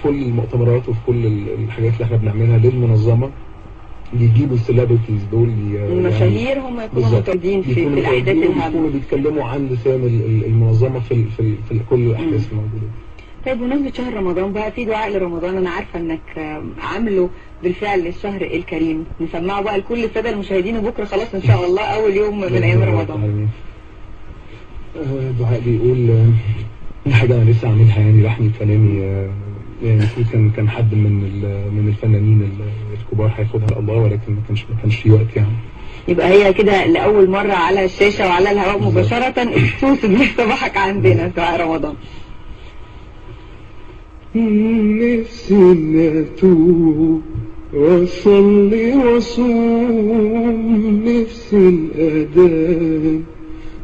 كل المؤتمرات وفي كل الحاجات اللي احنا بنعملها للمنظمه يجيبوا السيلبرتيز دول المشاهير هم يكونوا متواجدين في الاحداث الهامه، يكونوا بيتكلموا عن لسان المنظمه في كل الاحداث الموجوده. طيب بمناسبة شهر رمضان بقى، في دعاء لرمضان انا عارفة انك عامله بالفعل للشهر الكريم، نسمعه بقى لكل السادة المشاهدين، وبكرة خلاص ان شاء الله اول يوم من ايام رمضان. دعاء بيقول حاجة انا لسه عاملها يعني لحن كلامي، يعني المفروض كان حد من الفنانين الكبار هياخدها الله، ولكن ما كانش في وقت يعني. يبقى هي كده لأول مرة على الشاشة وعلى الهواء مباشرة اكسكلوسيف صباحك عندنا دعاء رمضان. نفسي أتوب وأصلي وأصوم، نفسي الأذان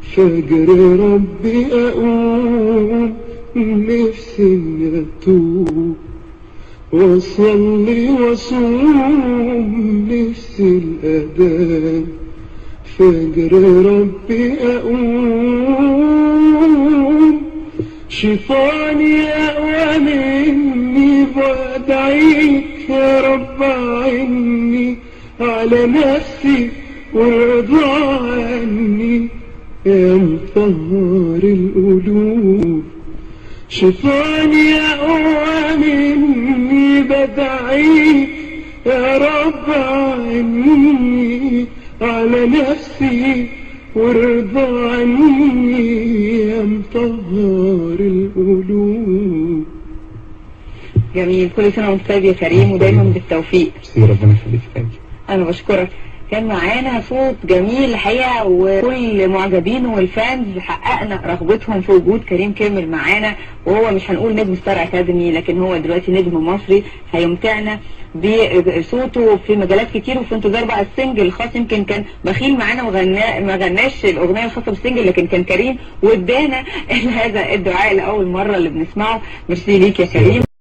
فجر ربي أقوم، نفسي أتوب وأصلي وأصوم، نفسي الأذان فجر ربي أقوم، شيطاني أقوى مني بدعيك يا رب عني على نفسي وارضى عني يا مطهر القلوب، شيطاني أقوى مني بدعيك يا رب عني على نفسي وارضى عني يا مطهر القلوب. جميل، كل سنة وانت طيب يا كريم ودايما بالتوفيق. ربنا يخليك. انا بشكرك. كان معانا صوت جميل الحقيقة، وكل معجبينه والفانز حققنا رغبتهم في وجود كريم كامل معانا، وهو مش هنقول نجم ستار اكاديمي، لكن هو دلوقتي نجم مصري هيمتعنا بصوته في مجالات كتير، وفي انتظار بقى السنجل الخاص. يمكن كان بخيل معانا ما غناش الاغنيه الخاصه بالسنجل، لكن كان كريم وادانا هذا الدعاء لاول مره اللي بنسمعه. ميرسي ليك يا كريم.